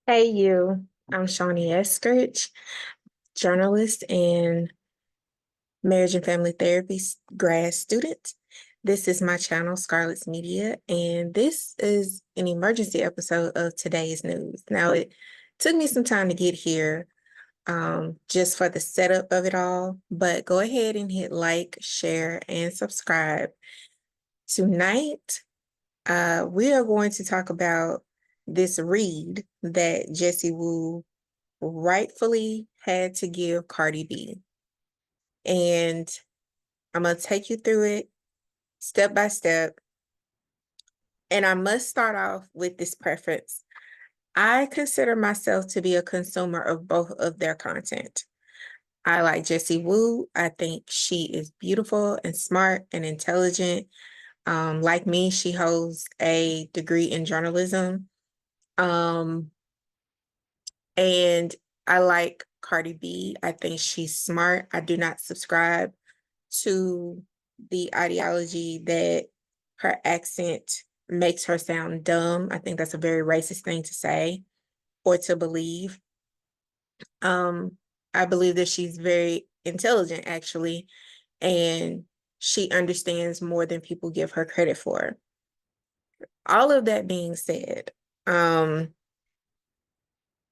Hey, you. I'm Shawnee Eskridge, journalist and marriage and family therapy grad student. This is my channel, Scarlett's Media, and this is an emergency episode of today's news. Now, it took me some time to get here, just for the setup of it all, but go ahead and hit like, share, and subscribe. Tonight, we are going to talk about this read that Jessie Woo rightfully had to give Cardi B. And I'm going to take you through it step by step. And I must start off with this preference. I consider myself to be a consumer of both of their content. I like Jessie Woo. I think she is beautiful and smart and intelligent. Like me, she holds a degree in journalism. Um, and I like Cardi B. I think she's smart. I do not subscribe to the ideology that her accent makes her sound dumb. I think that's a very racist thing to say or to believe. Um, I believe that she's very intelligent, actually, and she understands more than people give her credit for. All of that being said, um,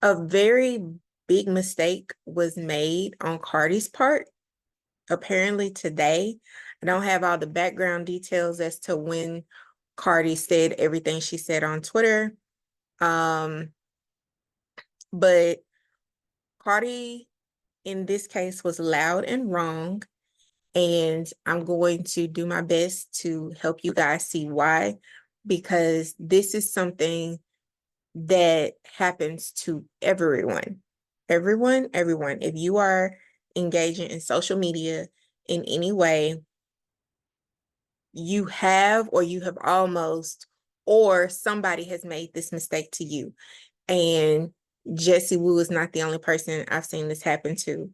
a very big mistake was made on Cardi's part apparently today. I don't have all the background details as to when Cardi said everything she said on Twitter. Um, but Cardi in this case was loud and wrong. And I'm going to do my best to help you guys see why, because this is something that happens to everyone. Everyone. If you are engaging in social media in any way, you have, or you have almost, or somebody has made this mistake to you. And Jessie Woo is not the only person I've seen this happen to.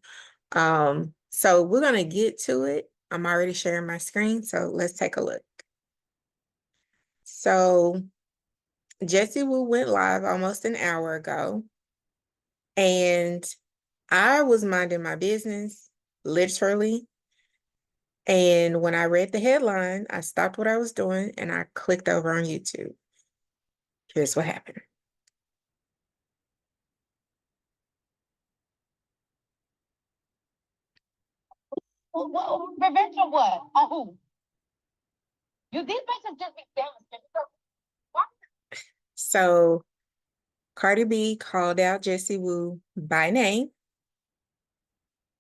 So we're going to get to it. I'm already sharing my screen, so let's take a look. So Jessie Woo went live almost an hour ago, and I was minding my business, literally. And when I read the headline, I stopped what I was doing and I clicked over on YouTube. Here's what happened. Revenge or what? On who? You these bitches just be devastated. So Cardi B called out Jessie Woo by name.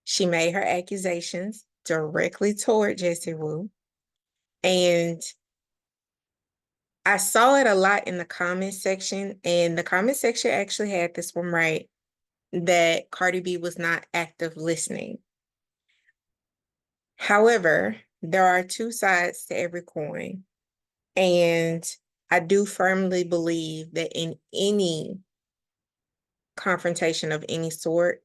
She made her accusations directly toward Jessie Woo. And I saw it a lot in the comment section, and the comment section actually had this one right, that Cardi B was not active listening. However, there are two sides to every coin. And I do firmly believe that in any confrontation of any sort,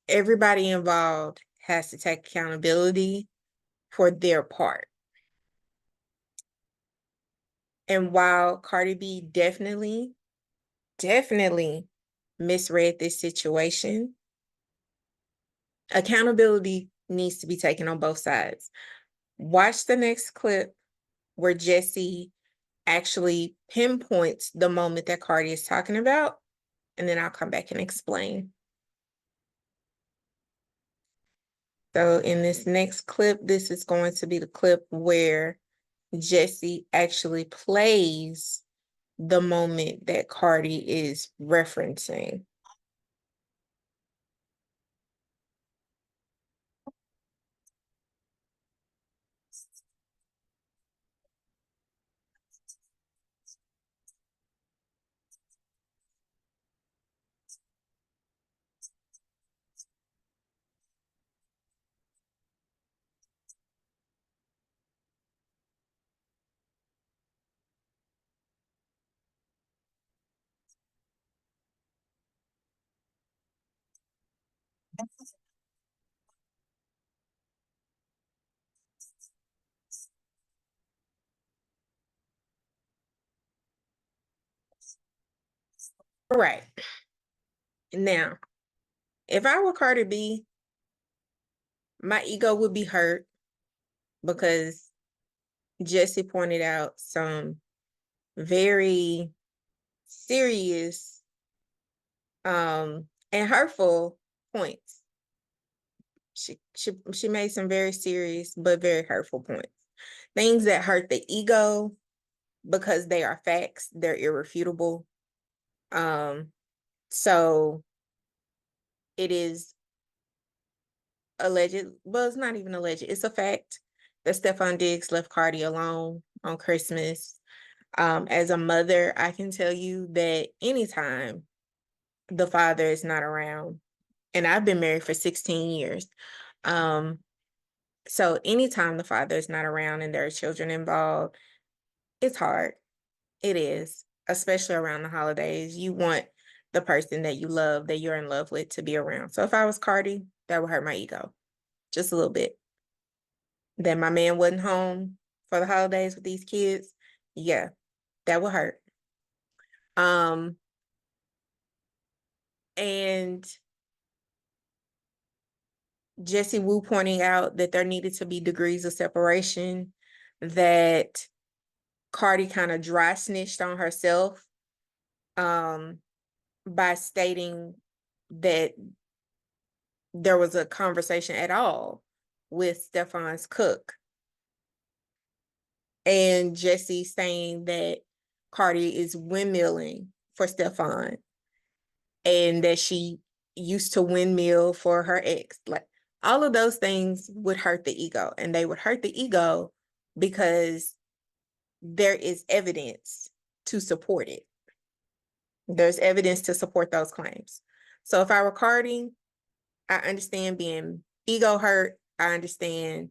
everybody involved has to take accountability for their part. And while Cardi B definitely misread this situation, accountability needs to be taken on both sides. Watch the next clip where Jessie actually pinpoints the moment that Cardi is talking about, and then I'll come back and explain. So in this next clip, this is going to be the clip where Jessie actually plays the moment that Cardi is referencing. Right. Now, if I were Cardi B, my ego would be hurt because Jessie pointed out some very serious and hurtful points. She made some very serious but very hurtful points. Things that hurt the ego because they are facts, they're irrefutable. So it is alleged, well, it's not even alleged, it's a fact that Stefon Diggs left Cardi alone on Christmas. As a mother, I can tell you that anytime the father is not around, and I've been married for 16 years. So anytime the father is not around and there are children involved, it's hard. It is, especially around the holidays. You want the person that you love, that you're in love with, to be around. So if I was Cardi, that would hurt my ego just a little bit. That my man wasn't home for the holidays with these kids, yeah, that would hurt. And Jessie Woo pointing out that there needed to be degrees of separation, that Cardi kind of dry snitched on herself by stating that there was a conversation at all with Stefon's cook. And Jessie saying that Cardi is windmilling for Stefon and that she used to windmill for her ex. Like, all of those things would hurt the ego, and they would hurt the ego because there is evidence to support it. There's evidence to support those claims. So if I were Cardi, I understand being ego hurt. I understand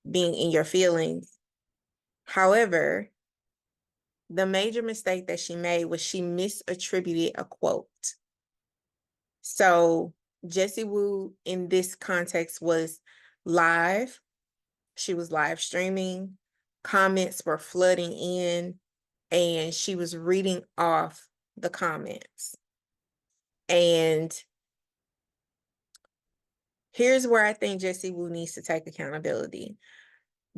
being in your feelings. However, the major mistake that she made was she misattributed a quote. So Jessie Woo in this context was live. She was live streaming. Comments were flooding in, and she was reading off the comments. And here's where I think Jessie Woo needs to take accountability,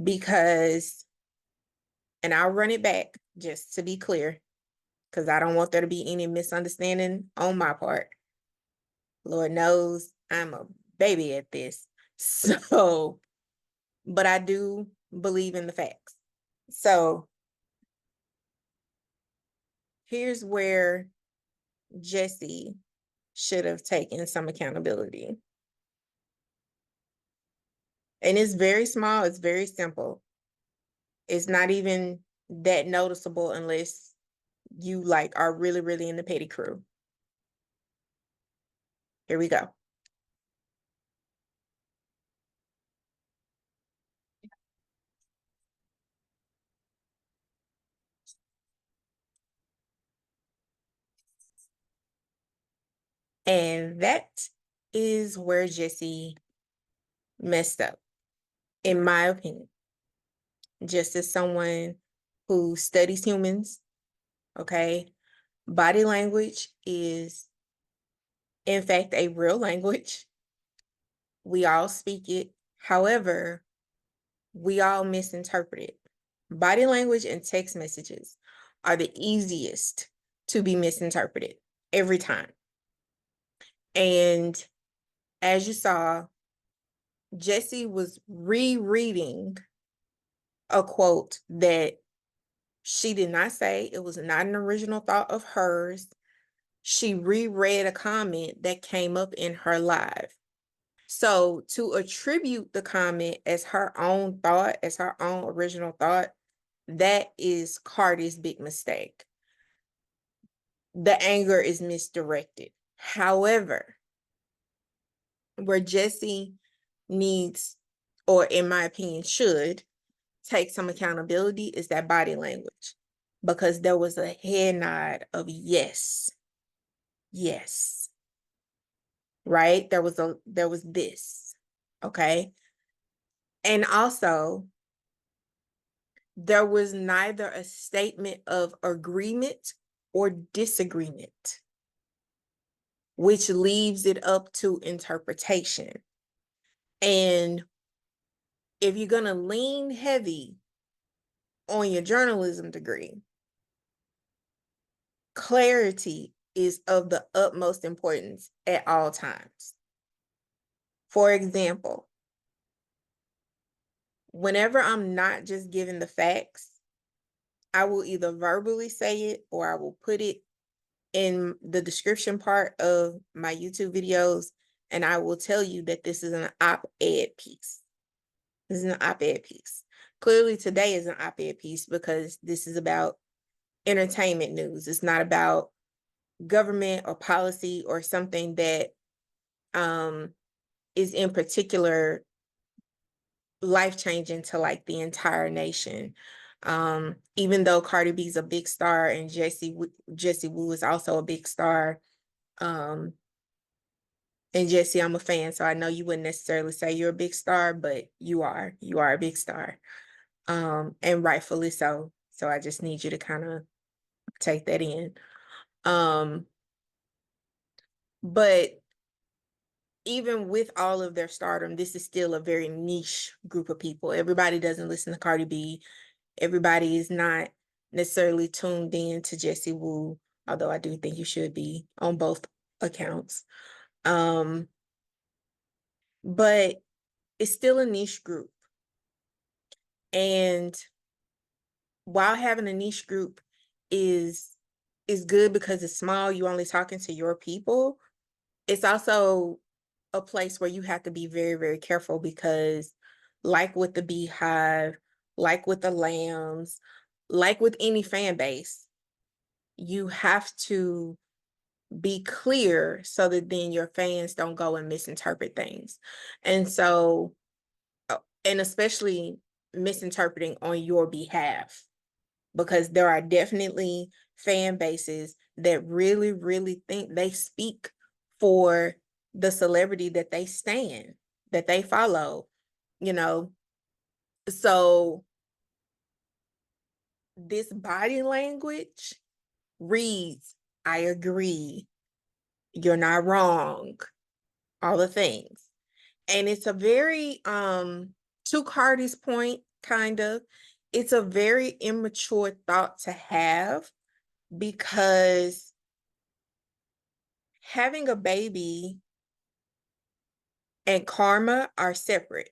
because, and I'll run it back just to be clear, because I don't want there to be any misunderstanding on my part. Lord knows I'm a baby at this. So, but I do believe in the facts. So here's where Jessie should have taken some accountability. And it's very small, it's very simple. It's not even that noticeable unless you like are really, really in the petty crew. Here we go. And that is where Jessie messed up, in my opinion. Just as someone who studies humans, okay, body language is, in fact, a real language. We all speak it. However, we all misinterpret it. Body language and text messages are the easiest to be misinterpreted every time. And as you saw, Jessie was rereading a quote that she did not say. It was not an original thought of hers. She reread a comment that came up in her live. So to attribute the comment as her own thought, as her own original thought, that is Cardi's big mistake. The anger is misdirected. However, where Jessie needs, or in my opinion, should take some accountability is that body language, because there was a head nod of yes, yes, right? There was this, okay? And also, there was neither a statement of agreement or disagreement. which leaves it up to interpretation. And if you're going to lean heavy on your journalism degree, clarity is of the utmost importance at all times. For example, whenever I'm not just given the facts, I will either verbally say it or I will put it in the description part of my YouTube videos, and I will tell you that this is an op-ed piece. This is an op-ed piece. Clearly today is an op-ed piece because this is about entertainment news. It's not about government or policy or something that is in particular life-changing to like the entire nation. Even though Cardi B is a big star and Jessie Woo is also a big star. And Jessie, I'm a fan, so I know you wouldn't necessarily say you're a big star, but you are a big star. And rightfully so. So I just need you to kind of take that in. But even with all of their stardom, this is still a very niche group of people. Everybody doesn't listen to Cardi B. Everybody is not necessarily tuned in to Jessie Woo, although I do think you should be on both accounts. But it's still a niche group. And while having a niche group is good because it's small, you're only talking to your people, it's also a place where you have to be very, very careful because like with the Beehive, like with the Lambs, like with any fan base, you have to be clear so that then your fans don't go and misinterpret things. And so, and especially misinterpreting on your behalf, because there are definitely fan bases that really, really think they speak for the celebrity that they stand, that they follow, you know. So this body language reads, I agree, you're not wrong, all the things. And it's a very, to Cardi's point, kind of, it's a very immature thought to have because having a baby and karma are separate.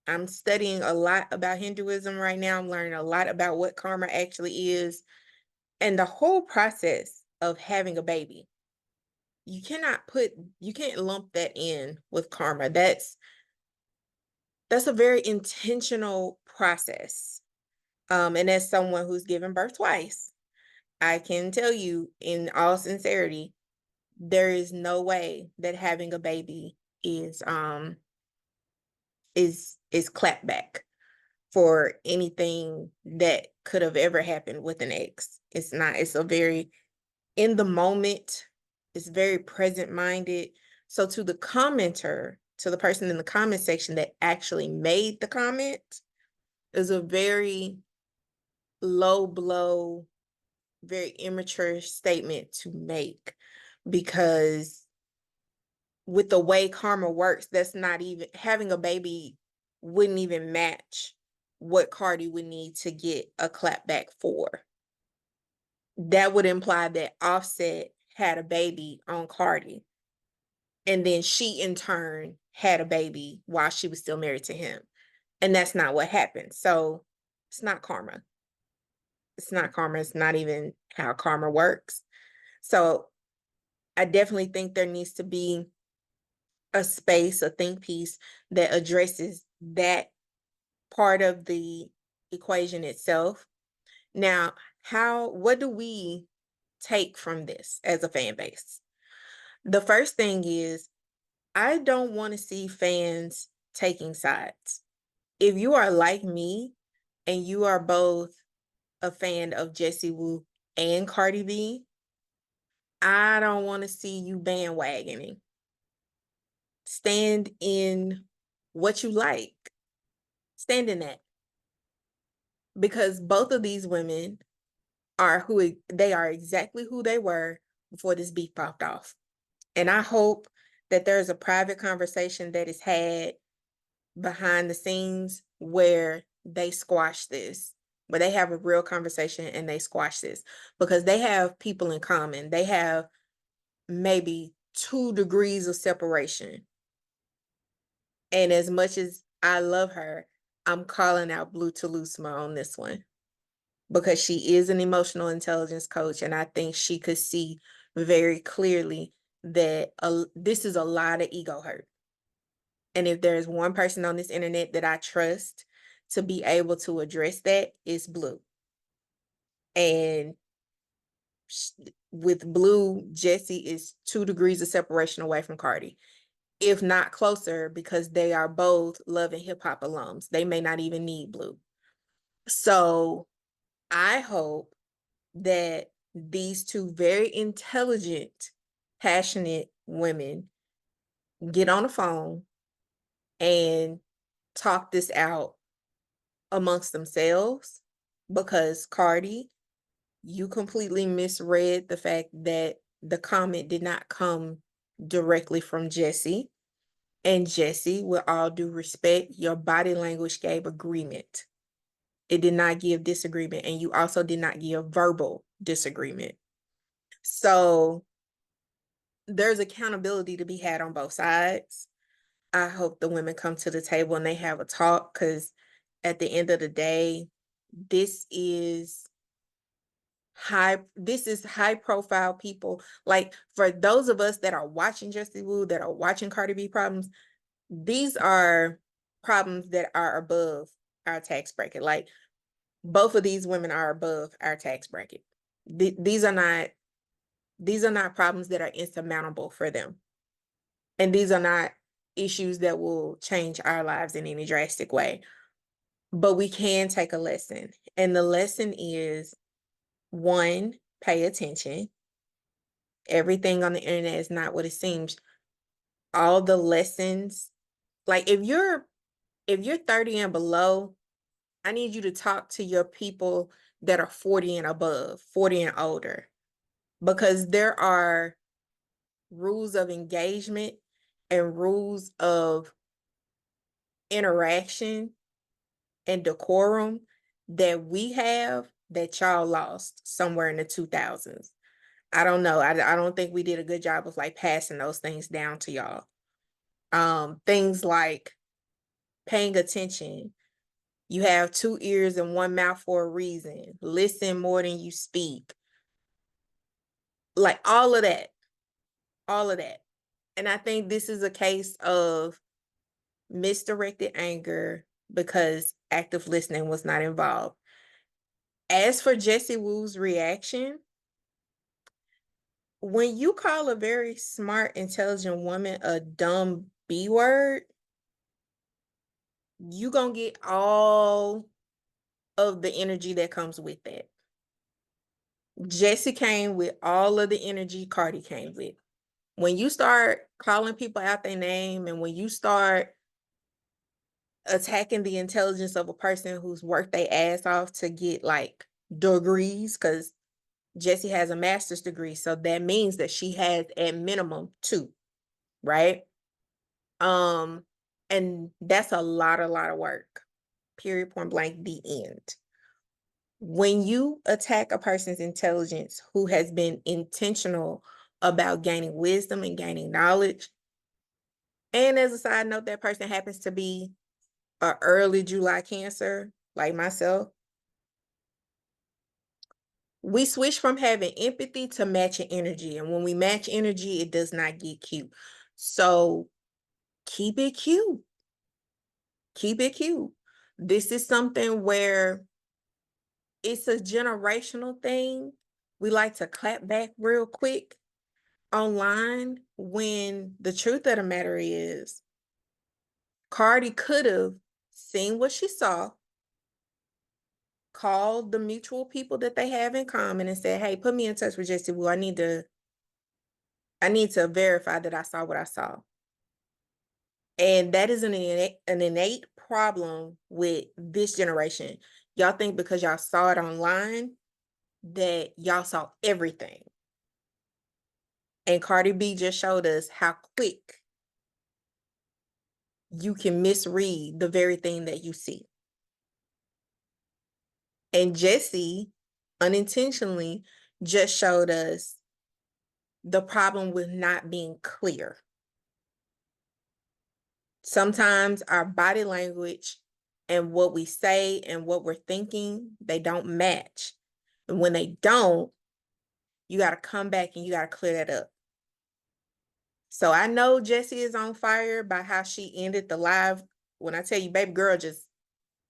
I'm studying a lot about Hinduism right now. I'm learning a lot about what karma actually is. And the whole process of having a baby, you can't lump that in with karma. That's a very intentional process. And as someone who's given birth twice, I can tell you in all sincerity, there is no way that having a baby is clapback for anything that could have ever happened with an ex. It's not. It's a very in the moment. It's very present minded. So to the commenter, to the person in the comment section that actually made the comment, is a very low blow, very immature statement to make, because with the way karma works, that's not even having a baby wouldn't even match what Cardi would need to get a clapback for. That would imply that Offset had a baby on Cardi, and then she in turn had a baby while she was still married to him. And that's not what happened. So it's not karma. It's not karma. It's not even how karma works. So I definitely think there needs to be a space, a think piece that addresses that part of the equation itself. Now, what do we take from this as a fan base? The first thing is, I don't want to see fans taking sides. If you are like me and you are both a fan of Jessie Woo and Cardi B, I don't want to see you bandwagoning. Stand in what you like. Stand in that. Because both of these women are exactly who they were before this beef popped off. And I hope that there's a private conversation that is had behind the scenes where they squash this, where they have a real conversation and they squash this, because they have people in common. They have maybe 2 degrees of separation. And as much as I love her, I'm calling out Blue Telusma on this one, because she is an emotional intelligence coach, and I think she could see very clearly that this is a lot of ego hurt. And if there's one person on this internet that I trust to be able to address that, it's Blue. And with Blue, Jessie is 2 degrees of separation away from Cardi, if not closer, because they are both Love and Hip Hop alums. They may not even need Blue. So I hope that these 2 very intelligent, passionate women get on the phone and talk this out amongst themselves, because Cardi, you completely misread the fact that the comment did not come directly from Jessie. And Jessie, with all due respect, your body language gave agreement. It did not give disagreement, and you also did not give verbal disagreement. So there's accountability to be had on both sides. I hope the women come to the table and they have a talk, because at the end of the day, this is high profile people. Like, for those of us that are watching Jessie Woo, that are watching Cardi B problems, these are problems that are above our tax bracket. Like, both of these women are above our tax bracket. These are not problems that are insurmountable for them. And these are not issues that will change our lives in any drastic way. But we can take a lesson. And the lesson is, 1, pay attention. Everything on the internet is not what it seems. All the lessons, like, if you're 30 and below, I need you to talk to your people that are 40 and above, 40 and older, because there are rules of engagement and rules of interaction and decorum that we have that y'all lost somewhere in the 2000s. I don't know. I don't think we did a good job of like passing those things down to y'all. Things like paying attention. You have 2 ears and 1 mouth for a reason. Listen more than you speak. Like, all of that. All of that. And I think this is a case of misdirected anger because active listening was not involved. As for Jessie Woo's reaction, when you call a very smart, intelligent woman a dumb B word, you gonna get all of the energy that comes with that. Jessie came with all of the energy Cardi came with. When you start calling people out their name, and when you start attacking the intelligence of a person who's worked their ass off to get like degrees, because Jessie has a master's degree, so that means that she has at minimum 2, right? And that's a lot of work. Period, point blank, the end. When you attack a person's intelligence who has been intentional about gaining wisdom and gaining knowledge, and as a side note, that person happens to be an early July Cancer, like myself, we switch from having empathy to matching energy. And when we match energy, it does not get cute. So keep it cute. Keep it cute. This is something where it's a generational thing. We like to clap back real quick online, when the truth of the matter is, Cardi could have seen what she saw, called the mutual people that they have in common and said, hey, put me in touch with Jessie Woo. I need to verify that I saw what I saw. And that is an innate problem with this generation. Y'all think because y'all saw it online that y'all saw everything. And Cardi B just showed us how quick you can misread the very thing that you see. And Jessie unintentionally just showed us the problem with not being clear. Sometimes our body language and what we say and what we're thinking, they don't match. And when they don't, you got to come back and you got to clear that up. So I know Jessie is on fire by how she ended the live. When I tell you, baby girl just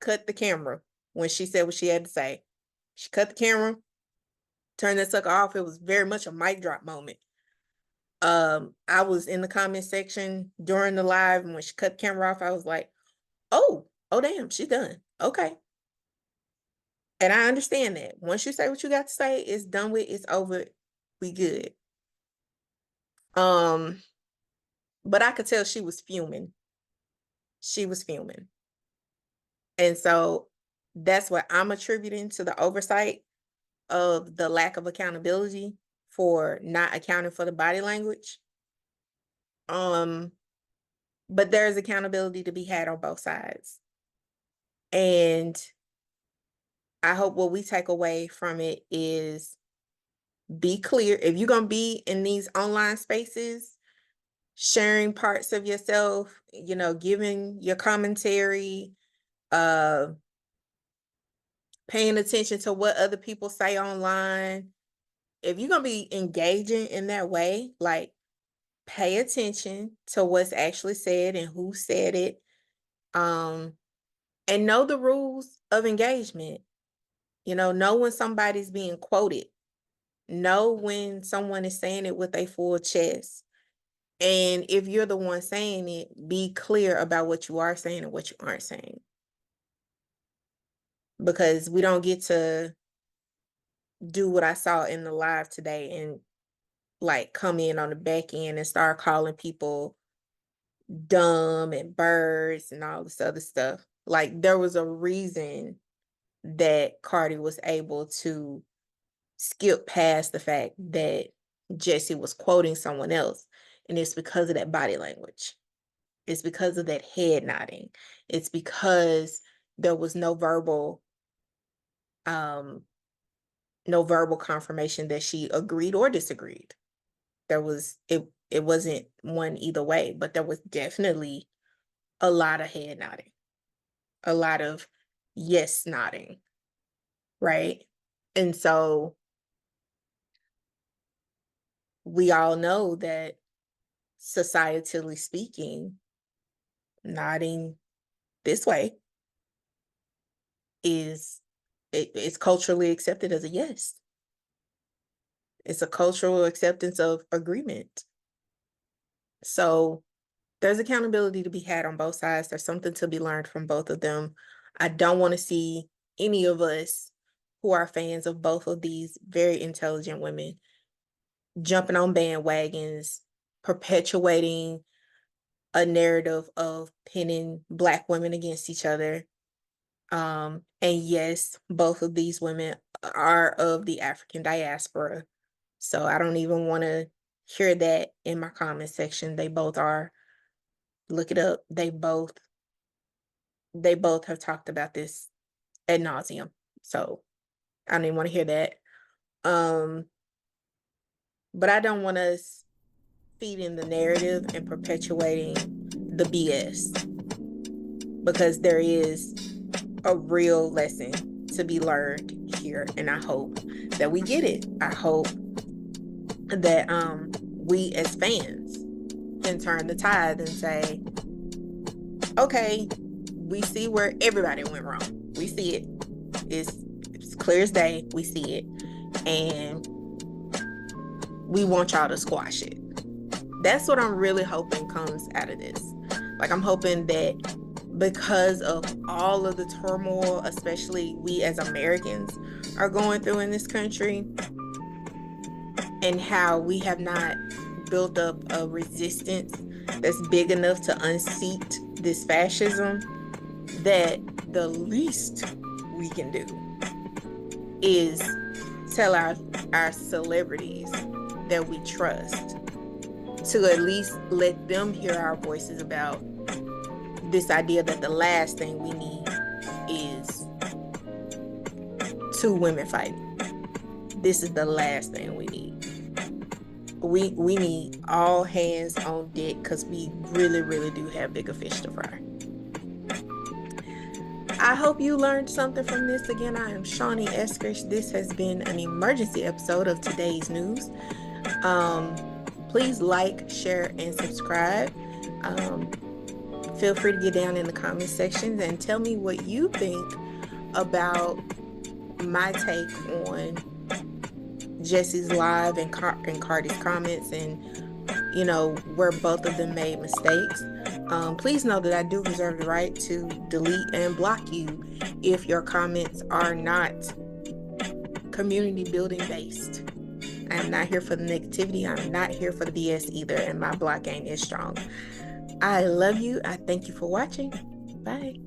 cut the camera when she said what she had to say. She cut the camera, turned that sucker off. It was very much a mic drop moment. I was in the comment section during the live, and when she cut the camera off, I was like, oh damn, she's done. Okay. And I understand that. Once you say what you got to say, it's done with, it's over, we good. But I could tell she was fuming. She was fuming. And so that's what I'm attributing to the oversight of the lack of accountability for not accounting for the body language. But there's accountability to be had on both sides. And I hope what we take away from it is be clear. If you're going to be in these online spaces, sharing parts of yourself, giving your commentary, paying attention to what other people say online. If you're going to be engaging in that way, like, pay attention to what's actually said and who said it. And know the rules of engagement. Know when somebody's being quoted. Know when someone is saying it with a full chest. And if you're the one saying it, be clear about what you are saying and what you aren't saying. Because we don't get to do what I saw in the live today and like come in on the back end and start calling people dumb and birds and all this other stuff. Like, there was a reason that Cardi was able to skip past the fact that Jessie was quoting someone else. And it's because of that body language. It's because of that head nodding. It's because there was no verbal confirmation that she agreed or disagreed. It wasn't one either way, but there was definitely a lot of head nodding, a lot of yes nodding, right? And so we all know that societally speaking, nodding this way it's culturally accepted as a yes. It's a cultural acceptance of agreement. So there's accountability to be had on both sides. There's something to be learned from both of them. I don't want to see any of us who are fans of both of these very intelligent women jumping on bandwagons, perpetuating a narrative of pinning Black women against each other. And yes, both of these women are of the African diaspora. So I don't even want to hear that in my comment section. They both are. Look it up. They both have talked about this ad nauseum. So I don't even want to hear that. But I don't want us feeding the narrative and perpetuating the BS, because there is a real lesson to be learned here, and I hope that we get it. I hope that we as fans can turn the tide and say, okay, we see where everybody went wrong. We see it. It's clear as day. We see it. And we want y'all to squash it. That's what I'm really hoping comes out of this. Like, I'm hoping that because of all of the turmoil, especially we as Americans are going through in this country, and how we have not built up a resistance that's big enough to unseat this fascism, that the least we can do is tell our celebrities that we trust to at least let them hear our voices about this idea that the last thing we need is two women fighting. This is the last thing we need. We need all hands on deck because we really, really do have bigger fish to fry. I hope you learned something from this. Again, I am Shawnee Eskridge. This has been an emergency episode of Today's News. Please like, share, and subscribe. Feel free to get down in the comment sections and tell me what you think about my take on Jessie's live and Cardi's comments, and where both of them made mistakes. Please know that I do reserve the right to delete and block you if your comments are not community building based. I'm not here for the negativity. I'm not here for the BS either, and my block ain't as strong. I love you. I thank you for watching. Bye.